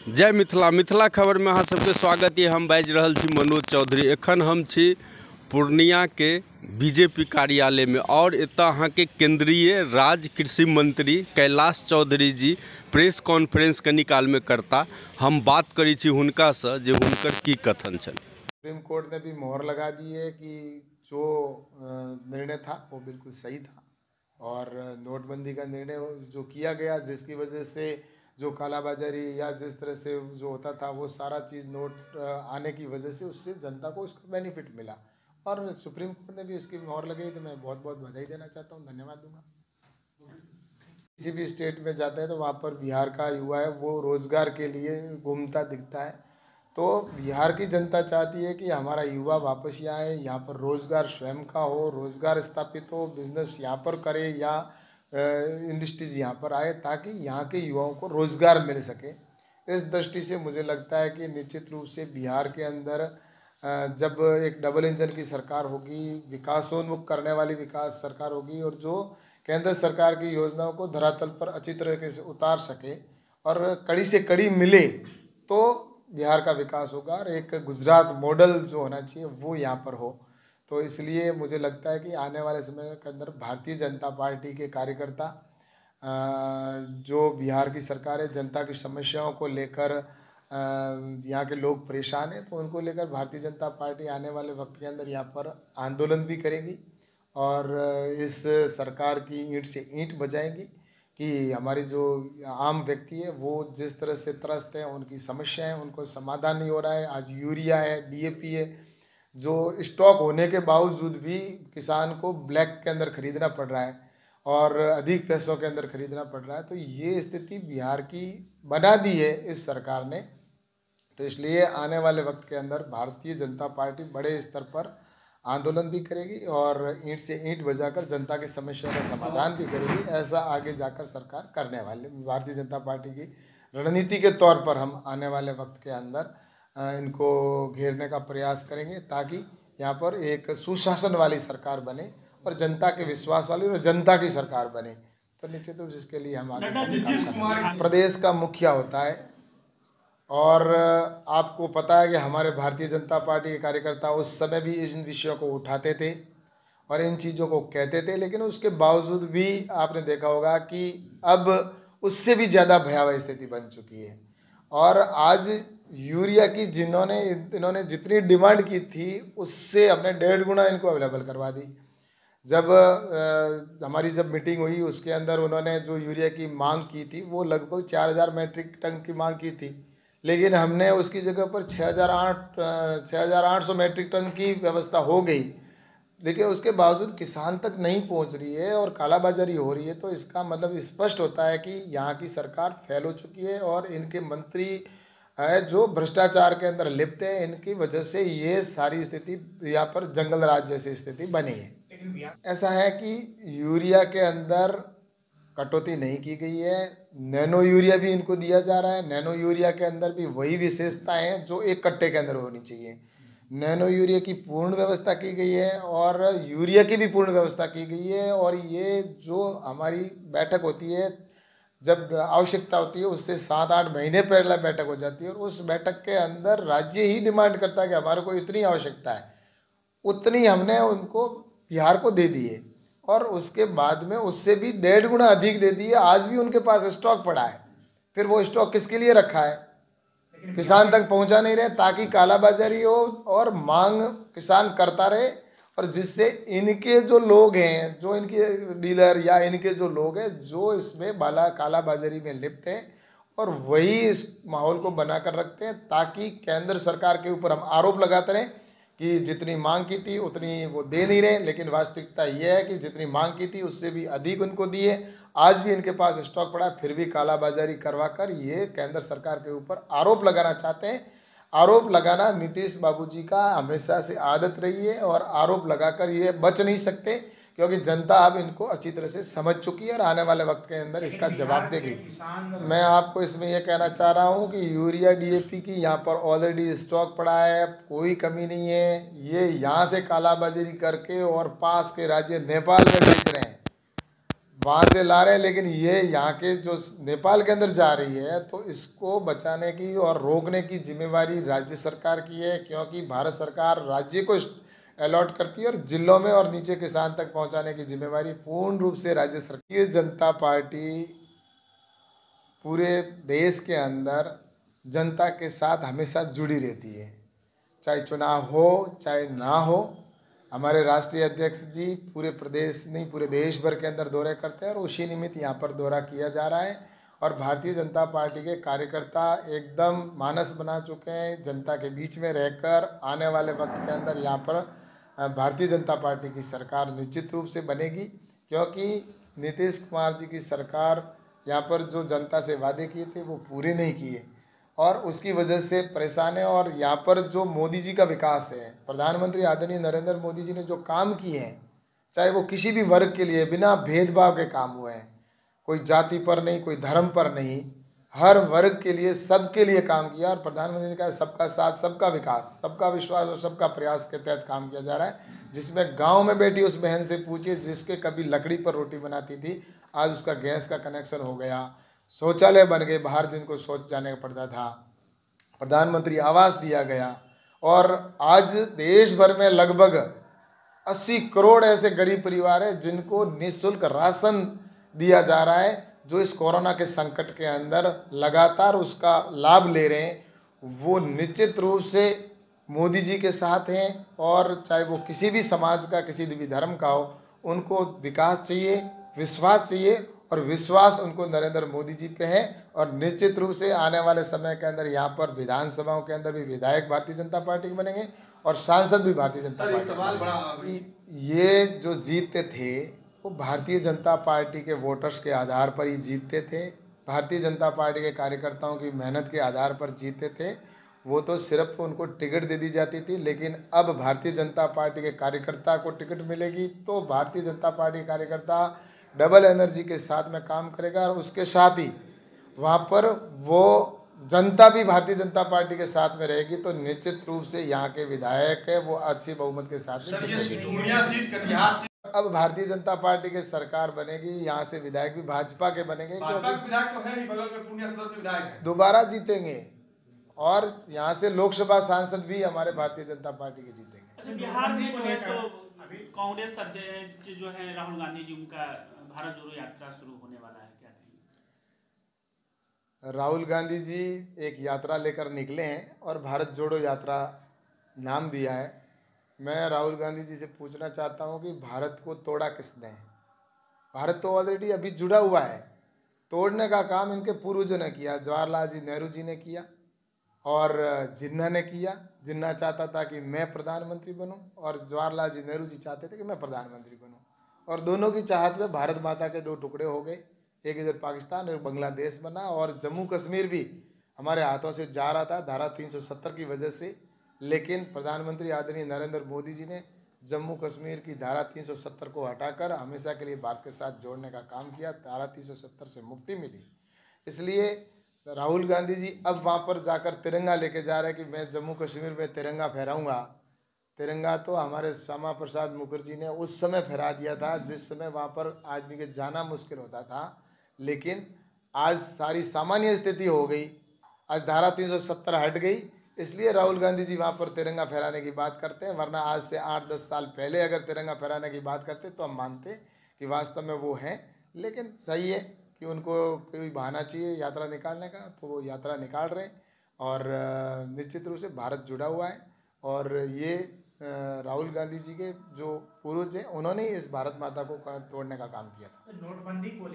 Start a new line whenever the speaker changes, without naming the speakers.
जय मिथिला मिथिला खबर में अहाँ सबके स्वागत है। हम बाजि रहल छी मनोज चौधरी। एखन हम छी पूर्णिया के बीजेपी कार्यालय में और एतऽ अहाँ के केंद्रीय राज्य कृषि मंत्री कैलाश चौधरी जी प्रेस कॉन्फ्रेंस कनी काल में करता। हम बात करी छी हुनका से जे हुनकर की कथन छनि।
सुप्रीम कोर्ट ने भी मोहर लगा दी है कि जो निर्णय था वो बिल्कुल सही था और नोटबंदी का निर्णय जो किया गया जिसकी वजह से जो कालाबाजारी या जिस तरह से जो होता था वो सारा चीज़ नोट आने की वजह से उससे जनता को उसका बेनिफिट मिला और सुप्रीम कोर्ट ने भी उसकी मोहर लगाई। तो मैं बहुत बहुत बधाई देना चाहता हूँ, धन्यवाद दूंगा। किसी भी स्टेट में जाते हैं तो वहाँ पर बिहार का युवा है वो रोज़गार के लिए घूमता दिखता है। तो बिहार की जनता चाहती है कि हमारा युवा वापस यहाँ आए, यहाँ पर रोज़गार स्वयं का हो, रोज़गार स्थापित हो, बिजनेस यहाँ पर करे या इंडस्ट्रीज़ यहाँ पर आए ताकि यहाँ के युवाओं को रोज़गार मिल सके। इस दृष्टि से मुझे लगता है कि निश्चित रूप से बिहार के अंदर जब एक डबल इंजन की सरकार होगी, विकासोन्मुख करने वाली विकास सरकार होगी और जो केंद्र सरकार की योजनाओं को धरातल पर अच्छी तरीके से उतार सके और कड़ी से कड़ी मिले तो बिहार का विकास होगा और एक गुजरात मॉडल जो होना चाहिए वो यहाँ पर हो। तो इसलिए मुझे लगता है कि आने वाले समय के अंदर भारतीय जनता पार्टी के कार्यकर्ता जो बिहार की सरकार है, जनता की समस्याओं को लेकर यहाँ के लोग परेशान हैं तो उनको लेकर भारतीय जनता पार्टी आने वाले वक्त के अंदर यहाँ पर आंदोलन भी करेगी और इस सरकार की ईंट से ईंट बजाएंगी कि हमारी जो आम व्यक्ति है वो जिस तरह से त्रस्त है, उनकी समस्या है, उनको समाधान नहीं हो रहा है। आज यूरिया है, डीएपी है, जो स्टॉक होने के बावजूद भी किसान को ब्लैक के अंदर खरीदना पड़ रहा है और अधिक पैसों के अंदर खरीदना पड़ रहा है। तो ये स्थिति बिहार की बना दी है इस सरकार ने। तो इसलिए आने वाले वक्त के अंदर भारतीय जनता पार्टी बड़े स्तर पर आंदोलन भी करेगी और ईंट से ईंट बजाकर जनता की समस्याओं का समाधान भी करेगी। ऐसा आगे जाकर सरकार करने वाले भारतीय जनता पार्टी की रणनीति के तौर पर हम आने वाले वक्त के अंदर इनको घेरने का प्रयास करेंगे ताकि यहाँ पर एक सुशासन वाली सरकार बने और जनता के विश्वास वाली और जनता की सरकार बने। तो निश्चित रूप से इसके लिए हम आगे काम करेंगे। प्रदेश का मुखिया होता है और आपको पता है कि हमारे भारतीय जनता पार्टी के कार्यकर्ता उस समय भी इन विषयों को उठाते थे और इन चीज़ों को कहते थे, लेकिन उसके बावजूद भी आपने देखा होगा कि अब उससे भी ज़्यादा भयावह स्थिति बन चुकी है। और आज यूरिया की इन्होंने जितनी डिमांड की थी उससे हमने 1.5 गुना इनको अवेलेबल करवा दी। जब हमारी मीटिंग हुई उसके अंदर उन्होंने जो यूरिया की मांग की थी वो लगभग 4000 मैट्रिक टन की मांग की थी, लेकिन हमने उसकी जगह पर 6800 मैट्रिक टन की व्यवस्था हो गई, लेकिन उसके बावजूद किसान तक नहीं पहुंच रही है और कालाबाजारी हो रही है। तो इसका मतलब स्पष्ट होता है कि यहाँ की सरकार फेल हो चुकी है और इनके मंत्री है जो भ्रष्टाचार के अंदर लिप्त है, इनकी वजह से ये सारी स्थिति यहाँ पर जंगल राज जैसी स्थिति बनी है। ऐसा है कि यूरिया के अंदर कटौती नहीं की गई है, नैनो यूरिया भी इनको दिया जा रहा है। नैनो यूरिया के अंदर भी वही विशेषताएं हैं जो एक कट्टे के अंदर होनी चाहिए। नैनो यूरिया की पूर्ण व्यवस्था की गई है और यूरिया की भी पूर्ण व्यवस्था की गई है और ये जो हमारी बैठक होती है जब आवश्यकता होती है उससे 7-8 महीने पहले बैठक हो जाती है और उस बैठक के अंदर राज्य ही डिमांड करता है कि हमारे को इतनी आवश्यकता है, उतनी हमने उनको बिहार को दे दी है और उसके बाद में उससे भी 1.5 गुना अधिक दे दी है। आज भी उनके पास स्टॉक पड़ा है, फिर वो स्टॉक किसके लिए रखा है? किसान तक पहुंचा नहीं रहे ताकि कालाबाजारी हो और मांग किसान करता रहे और जिससे इनके जो लोग हैं, जो इनके डीलर या इनके जो लोग हैं जो इसमें कालाबाजारी में लिप्त हैं और वही इस माहौल को बनाकर रखते हैं ताकि केंद्र सरकार के ऊपर हम आरोप लगाते रहें कि जितनी मांग की थी उतनी वो दे नहीं रहे, लेकिन वास्तविकता यह है कि जितनी मांग की थी उससे भी अधिक उनको दिए। आज भी इनके पास स्टॉक पड़ा है, फिर भी कालाबाजारी करवाकर ये केंद्र सरकार के ऊपर आरोप लगाना चाहते हैं। आरोप लगाना नीतीश बाबूजी का हमेशा से आदत रही है और आरोप लगाकर ये बच नहीं सकते क्योंकि जनता अब इनको अच्छी तरह से समझ चुकी है और आने वाले वक्त के अंदर इसका जवाब देगी। मैं आपको इसमें यह कहना चाह रहा हूं कि यूरिया डीएपी की यहाँ पर ऑलरेडी स्टॉक पड़ा है, कोई कमी नहीं है। ये यहाँ से कालाबाजारी करके और पास के राज्य नेपाल में बेच रहे हैं। वहाँ से ला रहे हैं, लेकिन ये यहाँ के जो नेपाल के अंदर जा रही है, तो इसको बचाने की और रोकने की जिम्मेवारी राज्य सरकार की है, क्योंकि भारत सरकार राज्य को अलॉट करती है और जिलों में और नीचे किसान तक पहुँचाने की जिम्मेवारी पूर्ण रूप से राज्य सरकार। भारतीय जनता पार्टी पूरे देश के अंदर जनता के साथ हमेशा जुड़ी रहती है, चाहे चुनाव हो चाहे ना हो। हमारे राष्ट्रीय अध्यक्ष जी पूरे प्रदेश नहीं पूरे देश भर के अंदर दौरे करते हैं और उसी निमित्त यहाँ पर दौरा किया जा रहा है। और भारतीय जनता पार्टी के कार्यकर्ता एकदम मानस बना चुके हैं, जनता के बीच में रहकर आने वाले वक्त के अंदर यहाँ पर भारतीय जनता पार्टी की सरकार निश्चित रूप से बनेगी, क्योंकि नीतीश कुमार जी की सरकार यहाँ पर जो जनता से वादे किए थे वो पूरे नहीं किए और उसकी वजह से परेशान है। और यहाँ पर जो मोदी जी का विकास है, प्रधानमंत्री आदरणीय नरेंद्र मोदी जी ने जो काम किए हैं, चाहे वो किसी भी वर्ग के लिए बिना भेदभाव के काम हुए हैं, कोई जाति पर नहीं, कोई धर्म पर नहीं, हर वर्ग के लिए सबके लिए काम किया। और प्रधानमंत्री का सबका साथ सबका विकास सबका विश्वास और सबका प्रयास के तहत काम किया जा रहा है, जिसमें गाँव में बैठी उस बहन से पूछिए जिसके कभी लकड़ी पर रोटी बनाती थी, आज उसका गैस का कनेक्शन हो गया, शौचालय बन गए, बाहर जिनको शौच जाने का पड़ता था, प्रधानमंत्री आवास दिया गया। और आज देश भर में लगभग 80 करोड़ ऐसे गरीब परिवार हैं जिनको निःशुल्क राशन दिया जा रहा है, जो इस कोरोना के संकट के अंदर लगातार उसका लाभ ले रहे हैं। वो निश्चित रूप से मोदी जी के साथ हैं और चाहे वो किसी भी समाज का किसी भी धर्म का हो, उनको विकास चाहिए, विश्वास चाहिए और विश्वास उनको नरेंद्र मोदी जी पे है। और निश्चित रूप से आने वाले समय के अंदर यहाँ पर विधानसभाओं के अंदर भी विधायक भारतीय जनता पार्टी के बनेंगे और सांसद भी भारतीय जनता पार्टी के। ये जो जीतते थे वो भारतीय जनता पार्टी के वोटर्स के आधार पर ही जीतते थे, भारतीय जनता पार्टी के कार्यकर्ताओं की मेहनत के आधार पर जीतते थे। वो तो सिर्फ उनको टिकट दे दी जाती थी, लेकिन अब भारतीय जनता पार्टी के कार्यकर्ता को टिकट मिलेगी तो भारतीय जनता पार्टी कार्यकर्ता डबल एनर्जी के साथ में काम करेगा और उसके साथ ही वहाँ पर वो जनता भी भारतीय जनता पार्टी के साथ में रहेगी। तो निश्चित रूप से यहाँ के विधायक है वो अच्छी बहुमत के साथ में जीतेंगे। अब भारतीय जनता पार्टी की सरकार बनेगी, यहाँ से विधायक भी भाजपा के बनेंगे, क्योंकि दोबारा जीतेंगे और यहाँ से लोकसभा सांसद भी हमारे भारतीय जनता पार्टी के जीतेंगे।
बिहार में जो है तो कांग्रेस अध्यक्ष जो है राहुल गांधी जी, उनका भारत जोड़ो यात्रा शुरू होने वाला है, क्या कहेंगे?
राहुल गांधी जी एक यात्रा लेकर निकले हैं और भारत जोड़ो यात्रा नाम दिया है। मैं राहुल गांधी जी से पूछना चाहता हूं कि भारत को तोड़ा किसने? भारत तो ऑलरेडी अभी जुड़ा हुआ है, तोड़ने का काम इनके पूर्वजों ने किया, जवाहरलाल जी नेहरू जी ने किया और जिन्ना ने किया। जिन्ना चाहता था कि मैं प्रधानमंत्री बनूं और जवाहरलाल जी नेहरू जी चाहते थे कि मैं प्रधानमंत्री बनूं, और दोनों की चाहत में भारत माता के दो टुकड़े हो गए, एक इधर पाकिस्तान और बांग्लादेश बना। और जम्मू कश्मीर भी हमारे हाथों से जा रहा था धारा 370 की वजह से, लेकिन प्रधानमंत्री आदरणीय नरेंद्र मोदी जी ने जम्मू कश्मीर की धारा 370 को हटाकर हमेशा के लिए भारत के साथ जोड़ने का काम किया, धारा 370 से मुक्ति मिली। इसलिए राहुल गांधी जी अब वहाँ पर जाकर तिरंगा लेके जा रहे हैं कि मैं जम्मू कश्मीर में तिरंगा फहराऊंगा। तिरंगा तो हमारे श्यामा प्रसाद मुखर्जी ने उस समय फहरा दिया था जिस समय वहाँ पर आदमी के जाना मुश्किल होता था, लेकिन आज सारी सामान्य स्थिति हो गई, आज धारा 370 हट गई, इसलिए राहुल गांधी जी वहाँ पर तिरंगा फहराने की बात करते हैं। वरना आज से 8-10 साल पहले अगर तिरंगा फहराने की बात करते तो हम मानते कि वास्तव में वो हैं। लेकिन सही है कि उनको कोई बहाना चाहिए यात्रा निकालने का, तो वो यात्रा निकाल रहे हैं और निश्चित रूप से भारत जुड़ा हुआ है। और ये राहुल गांधी जी के जो पूर्वज हैं उन्होंने इस भारत माता को तोड़ने का काम किया था।
नोटबंदी को